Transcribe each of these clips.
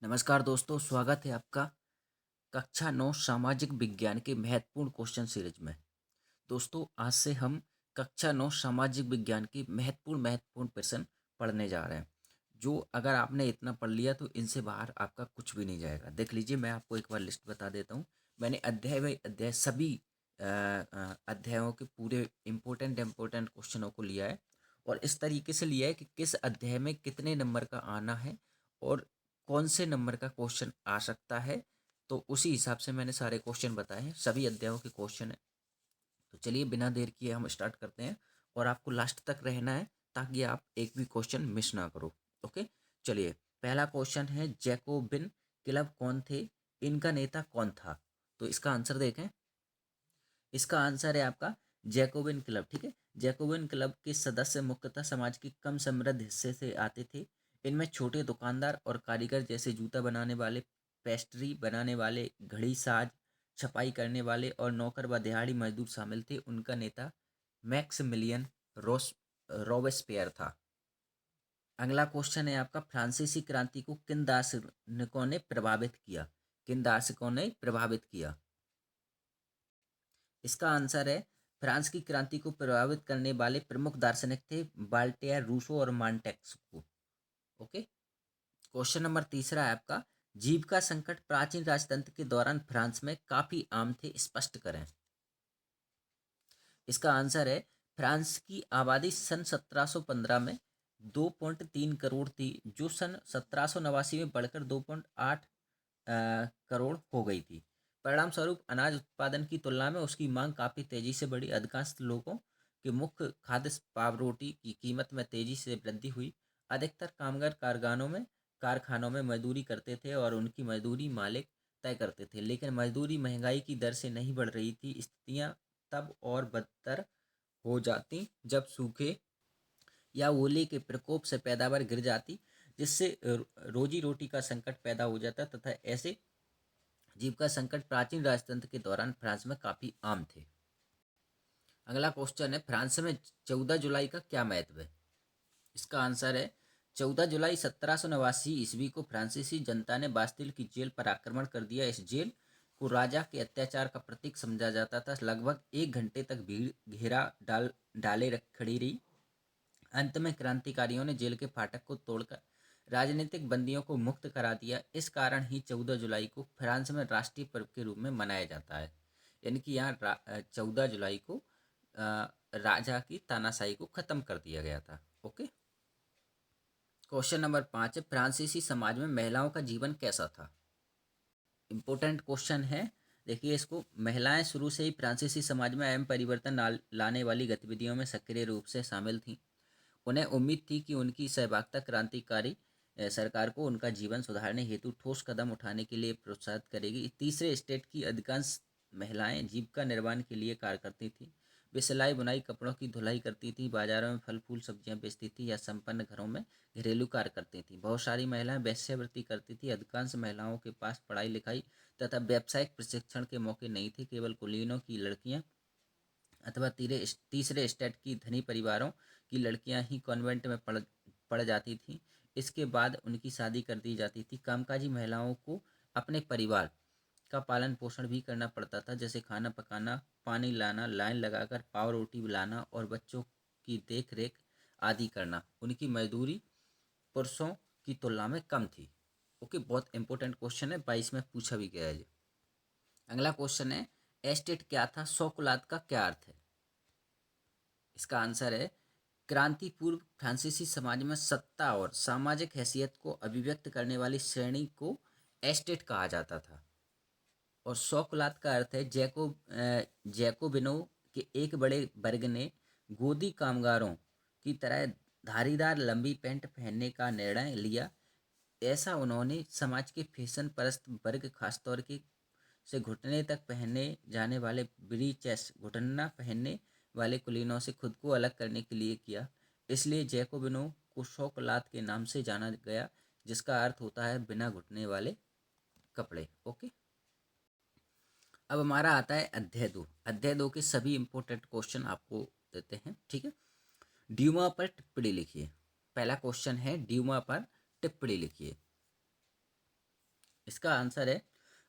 नमस्कार दोस्तों, स्वागत है आपका कक्षा 9 सामाजिक विज्ञान के महत्वपूर्ण क्वेश्चन सीरीज में। दोस्तों, आज से हम कक्षा 9 सामाजिक विज्ञान के महत्वपूर्ण प्रश्न पढ़ने जा रहे हैं, जो अगर आपने इतना पढ़ लिया तो इनसे बाहर आपका कुछ भी नहीं जाएगा। देख लीजिए, मैं आपको एक बार लिस्ट बता देता हूँ। मैंने अध्याय बाई अध्याय सभी अध्यायों के पूरे इम्पोर्टेंट क्वेश्चनों को लिया है और इस तरीके से लिया है कि किस अध्याय में कितने नंबर का आना है और कौन से नंबर का क्वेश्चन आ सकता है। तो उसी हिसाब से मैंने सारे क्वेश्चन बताए हैं, सभी अध्यायों के क्वेश्चन हैं। तो चलिए, बिना देर किए हम स्टार्ट करते हैं और आपको लास्ट तक रहना है ताकि आप एक भी क्वेश्चन मिस ना करो। ओके, चलिए। पहला क्वेश्चन है, जैकोबिन क्लब कौन थे, इनका नेता कौन था? तो इसका आंसर देखें। इसका आंसर है आपका जैकोबिन क्लब। ठीक है, जैकोबिन क्लब के सदस्य मुख्यतः समाज के कम समृद्ध हिस्से से आते थे। इनमें छोटे दुकानदार और कारीगर जैसे जूता बनाने वाले, पेस्ट्री बनाने वाले, घड़ी साज, छपाई करने वाले और नौकर व दिहाड़ी मजदूर शामिल थे। उनका नेता मैक्सिमिलियन रोस रोबेस्पियर था। अगला क्वेश्चन है आपका, फ्रांसीसी क्रांति को किन दार्शनिकों ने प्रभावित किया? किन दार्शनिकों ने प्रभावित किया? इसका आंसर है, फ्रांस की क्रांति को प्रभावित करने वाले प्रमुख दार्शनिक थे वाल्टेयर, रूसो और मॉन्टेस्क्यू। ओके। क्वेश्चन नंबर तीसरा है आपका, जीविका संकट प्राचीन राजतंत्र के दौरान फ्रांस में काफी आम थे, स्पष्ट करें। इसका आंसर है, फ्रांस की आबादी सन 1715 में 2.3 करोड़ थी, जो सन 1789 में बढ़कर 2.8 करोड़ हो गई थी। परिणाम स्वरूप अनाज उत्पादन की तुलना में उसकी मांग काफ़ी तेजी से बढ़ी। अधिकांश लोगों के मुख्य खाद्य पावरोटी की कीमत में तेजी से वृद्धि हुई। अधिकतर कामगार कारखानों में मजदूरी करते थे और उनकी मजदूरी मालिक तय करते थे, लेकिन मजदूरी महंगाई की दर से नहीं बढ़ रही थी। स्थितियाँ तब और बदतर हो जाती जब सूखे या ओले के प्रकोप से पैदावार गिर जाती, जिससे रोजी रोटी का संकट पैदा हो जाता तथा ऐसे जीविका संकट प्राचीन राजतंत्र के दौरान फ्रांस में काफी आम थे। अगला क्वेश्चन है, फ्रांस में 14 जुलाई का क्या महत्व है? इसका आंसर है, 14 जुलाई 1789 ईस्वी को फ्रांसीसी जनता ने बास्तिल की जेल पर आक्रमण कर दिया। इस जेल को राजा के अत्याचार का प्रतीक समझा जाता था। लगभग 1 घंटे तक भीड़ घेरा डाले खड़ी रही। अंत में क्रांतिकारियों ने जेल के फाटक को तोड़कर राजनीतिक बंदियों को मुक्त करा दिया। इस कारण ही 14 जुलाई को फ्रांस में राष्ट्रीय पर्व के रूप में मनाया जाता है। यानी कि यहाँ 14 जुलाई को राजा की तानाशाही को खत्म कर दिया गया था। ओके। क्वेश्चन नंबर 5 है, फ्रांसीसी समाज में महिलाओं का जीवन कैसा था? इम्पोर्टेंट क्वेश्चन है। देखिए इसको, महिलाएं शुरू से ही फ्रांसीसी समाज में अहम परिवर्तन लाने वाली गतिविधियों में सक्रिय रूप से शामिल थीं। उन्हें उम्मीद थी कि उनकी सहभागिता क्रांतिकारी सरकार को उनका जीवन सुधारने हेतु ठोस कदम उठाने के लिए प्रोत्साहित करेगी। तीसरे स्टेट की अधिकांश महिलाएं जीविका निर्वाह के लिए कार्य करती थीं। वे सिलाई बुनाई, कपड़ों की धुलाई करती थीं, बाजारों में फल फूल सब्जियां बेचती थीं या संपन्न घरों में घरेलू कार्य करती थीं। बहुत सारी महिलाएं वेश्यावृत्ति करती थीं। अधिकांश महिलाओं के पास पढ़ाई लिखाई तथा व्यावसायिक प्रशिक्षण के मौके नहीं थे। केवल कुलीनों की लड़कियां अथवा तीसरे स्टेट की धनी परिवारों की लड़कियां ही कॉन्वेंट में पढ़ जाती थीं। इसके बाद उनकी शादी कर दी जाती थी। कामकाजी महिलाओं को अपने परिवार का पालन पोषण भी करना पड़ता था, जैसे खाना पकाना, पानी लाना, लाइन लगाकर पाव रोटी लाना और बच्चों की देख रेख आदि करना। उनकी मजदूरी पुरुषों की तुलना में कम थी। ओके, बहुत इंपॉर्टेंट क्वेश्चन है, 22 में पूछा भी गया है। अगला क्वेश्चन है, एस्टेट क्या था, शौकुलात का क्या अर्थ है? इसका आंसर है, क्रांति पूर्व फ्रांसीसी समाज में सत्ता और सामाजिक हैसियत को अभिव्यक्त करने वाली श्रेणी को एस्टेट कहा जाता था। और शौकुलात का अर्थ है, जैकोबिनो के एक बड़े वर्ग ने गोदी कामगारों की तरह धारीदार लंबी पैंट पहनने का निर्णय लिया। ऐसा उन्होंने समाज के फैशन परस्त वर्ग, खासतौर के से घुटने तक पहने जाने वाले ब्रीचेस, घुटना पहनने वाले कुलीनों से खुद को अलग करने के लिए किया। इसलिए जैकोबिनो को शौकलात के नाम से जाना गया, जिसका अर्थ होता है बिना घुटने वाले कपड़े। ओके। अब हमारा आता है अध्याय 2। अध्याय 2 के सभी इंपॉर्टेंट क्वेश्चन आपको देते हैं। ठीक है, ड्यूमा पर टिप्पणी लिखिए। पहला क्वेश्चन है, ड्यूमा पर टिप्पणी लिखिए। इसका आंसर है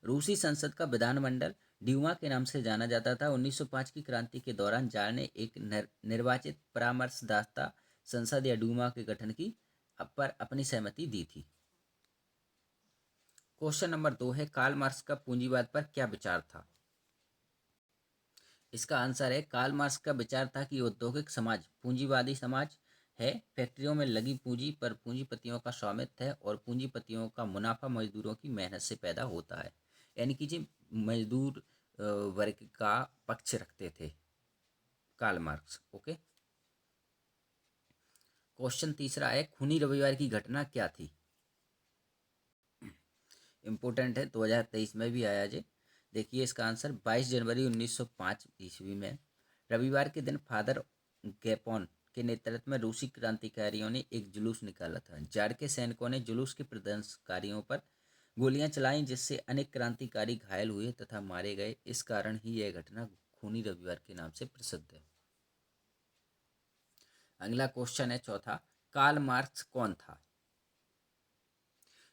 रूसी संसद का विधानमंडल ड्यूमा के नाम से जाना जाता था। 1905 की क्रांति के दौरान जार ने एक निर्वाचित परामर्शदाता संसद या डूमा के गठन की पर अपनी सहमति दी थी। क्वेश्चन नंबर 2 है कार्ल मार्क्स का पूंजीवाद पर क्या विचार था। इसका आंसर है कार्ल मार्क्स का विचार था कि औद्योगिक समाज पूंजीवादी समाज है। फैक्ट्रियों में लगी पूंजी पर पूंजीपतियों का स्वामित्व है और पूंजीपतियों का मुनाफा मजदूरों की मेहनत से पैदा होता है। यानी कि जी मजदूर वर्ग का पक्ष रखते थे कार्ल मार्क्स। ओके। क्वेश्चन तीसरा है खूनी रविवार की घटना क्या थी। इम्पोर्टेंट है, 2023 में भी आया जी। देखिए इसका आंसर 22 जनवरी 1905 ईस्वी में रविवार के दिन फादर गैपोन के नेतृत्व में रूसी क्रांतिकारियों ने एक जुलूस निकाला था। जार के सैनिकों ने जुलूस के प्रदर्शनकारियों पर गोलियां चलाईं जिससे अनेक क्रांतिकारी घायल हुए तथा मारे गए। इस कारण ही यह घटना खूनी रविवार के नाम से प्रसिद्ध है। अगला क्वेश्चन है चौथा, कार्ल मार्क्स कौन था।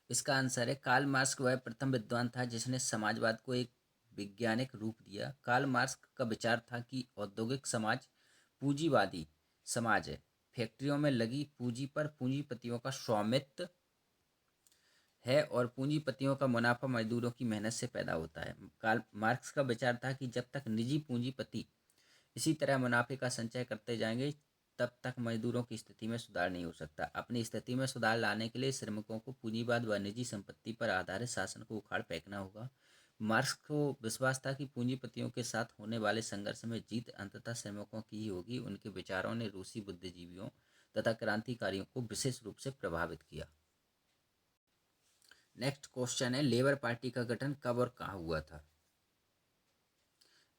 इसका आंसर है कार्ल मार्क्स वह प्रथम विद्वान था जिसने समाजवाद को एक वैज्ञानिक रूप दिया। कार्ल मार्क्स का विचार था कि औद्योगिक समाज पूंजीवादी समाज है। फैक्ट्रियों में लगी पूंजी पर पूंजीपतियों का स्वामित्व है और पूंजीपतियों का मुनाफा मजदूरों की मेहनत से पैदा होता है। कार्ल मार्क्स का विचार था कि जब तक निजी पूंजीपति इसी तरह मुनाफे का संचय करते जाएंगे तब तक मजदूरों की स्थिति में सुधार नहीं हो सकता। अपनी स्थिति में सुधार लाने के लिए श्रमिकों को पूंजीवाद व निजी संपत्ति पर आधारित शासन को उखाड़ फेंकना होगा। मार्क्स को विश्वास था कि पूंजीपतियों के साथ होने वाले संघर्ष में जीत अंततः श्रमिकों की ही होगी। उनके विचारों ने रूसी बुद्धिजीवियों तथा क्रांतिकारियों को विशेष रूप से प्रभावित किया। नेक्स्ट क्वेश्चन है लेबर पार्टी का गठन कब और कहाँ हुआ था।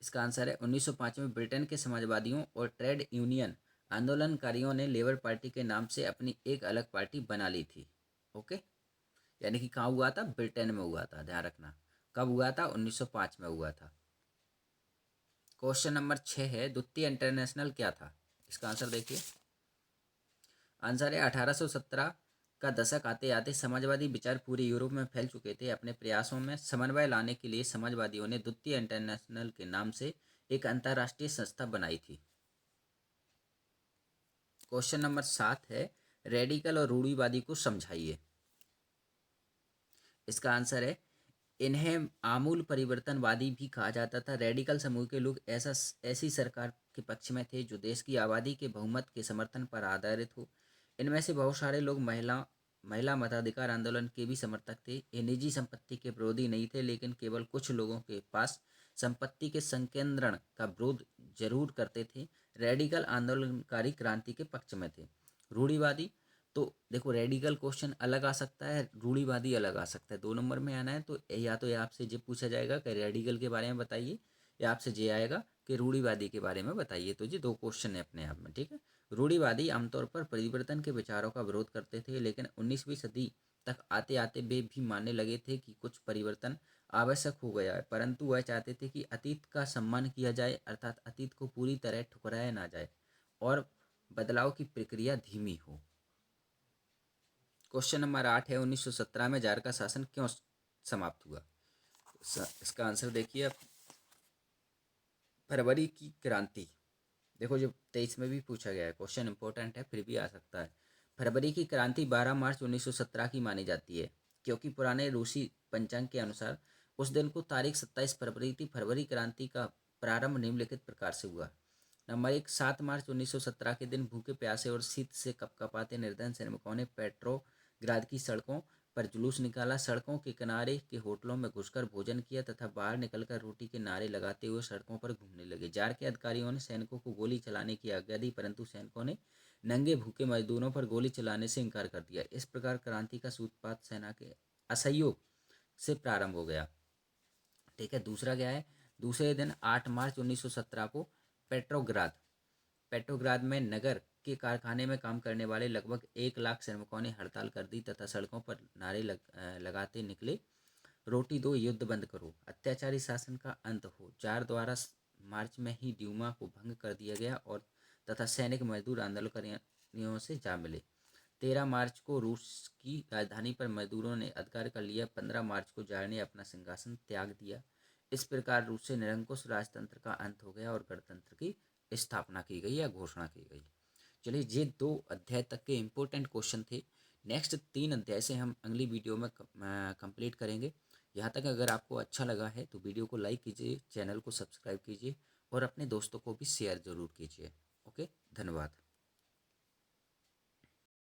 इसका आंसर है 1905 में ब्रिटेन के समाजवादियों और ट्रेड यूनियन आंदोलनकारियों ने लेबर पार्टी के नाम से अपनी एक अलग पार्टी बना ली थी। ओके, यानी कि कहाँ हुआ था, ब्रिटेन में हुआ था, ध्यान रखना। कब हुआ था, 1905 में हुआ था। क्वेश्चन नंबर 6 है द्वितीय इंटरनेशनल क्या था। इसका आंसर देखिए, आंसर है 1817 का दशक आते आते समाजवादी विचार पूरे यूरोप में फैल चुके थे। अपने प्रयासों में समन्वय लाने के लिए समाजवादियों ने द्वितीय इंटरनेशनल के नाम से एक अंतर्राष्ट्रीय संस्था बनाई थी। क्वेश्चन नंबर 7 है रेडिकल और रूढ़िवादी को समझाइए। इसका आंसर है इन्हें आमूल परिवर्तनवादी भी कहा जाता था। रेडिकल समूह के लोग ऐसी सरकार के पक्ष में थे जो देश की आबादी के बहुमत के समर्थन पर आधारित हो। इनमें से बहुत सारे लोग महिला मताधिकार आंदोलन के भी समर्थक थे। ये निजी संपत्ति के विरोधी नहीं थे, लेकिन केवल कुछ लोगों के पास संपत्ति के संकेंद्रण का विरोध जरूर करते थे। रेडिकल आंदोलनकारी क्रांति के पक्ष में थे। रूढ़िवादी, तो देखो रेडिकल क्वेश्चन अलग आ सकता है, रूढ़िवादी अलग आ सकता है। 2 नंबर में आना है तो या तो आपसे ये पूछा जाएगा कि रेडिकल के बारे में बताइए, या आपसे ये आएगा कि रूढ़िवादी के बारे में बताइए। तो ये 2 क्वेश्चन है अपने आप में, ठीक है। रूढ़िवादी आमतौर पर परिवर्तन के विचारों का विरोध करते थे, लेकिन 19वीं सदी तक आते आते वे भी मानने लगे थे कि कुछ परिवर्तन आवश्यक हो गया है, परंतु वह चाहते थे कि अतीत का सम्मान किया जाए, अर्थात अतीत को पूरी तरह ठुकराया ना जाए और बदलाव की प्रक्रिया धीमी हो। क्वेश्चन नंबर 8 है 1917 में जार का शासन क्यों समाप्त हुआ। इसका आंसर देखिए, फरवरी की क्रांति। देखो जो 23 में भी पूछा गया है, क्वेश्चन इंपॉर्टेंट है, फिर भी आ सकता है। फरवरी की क्रांति 12 मार्च 1917 की मानी जाती है, क्योंकि पुराने रूसी पंचांग के अनुसार उस दिन को तारीख 27 फरवरी थी। फरवरी क्रांति का प्रारंभ निम्नलिखित प्रकार से हुआ। नंबर 1, 7 मार्च 1917 के दिन भूखे प्यासे और शीत से कपकपाते निर्धन श्रमिकों ने पेट्रोग्राद की सड़कों पर जुलूस निकाला। सड़कों के किनारे के होटलों में घुसकर भोजन किया तथा बाहर निकलकर रोटी के नारे लगाते हुए सड़कों पर घूमने लगे। जार के अधिकारियों ने सैनिकों को गोली चलाने की आज्ञा दी, परंतु सैनिकों ने नंगे भूखे मजदूरों पर गोली चलाने से इनकार कर दिया। इस प्रकार क्रांति का सूत्रपात सेना के असहयोग से प्रारंभ हो गया, ठीक है। दूसरा क्या है, दूसरे दिन 8 मार्च 1917 को पेट्रोग्राद में नगर के कारखाने में काम करने वाले लगभग 1 लाख श्रमिकों ने हड़ताल कर दी तथा सड़कों पर नारे लगाते निकले, रोटी दो, युद्ध बंद करो, अत्याचारी शासन का अंत हो। जार द्वारा मार्च में ही ड्यूमा को भंग कर दिया गया और तथा सैनिक मजदूर आंदोलनकारियों से जा मिले। 13 मार्च को रूस की राजधानी पर मजदूरों ने अधिकार कर लिया। 15 मार्च को जार ने अपना सिंहासन त्याग दिया। इस प्रकार रूस से निरंकुश राजतंत्र का अंत हो गया और गणतंत्र की स्थापना की गई या घोषणा की गई। चलिए, ये 2 अध्याय तक के इम्पोर्टेंट क्वेश्चन थे। नेक्स्ट 3 अध्याय से हम अगली वीडियो में कंप्लीट करेंगे। यहाँ तक अगर आपको अच्छा लगा है तो वीडियो को लाइक कीजिए, चैनल को सब्सक्राइब कीजिए और अपने दोस्तों को भी शेयर ज़रूर कीजिए। ओके, धन्यवाद।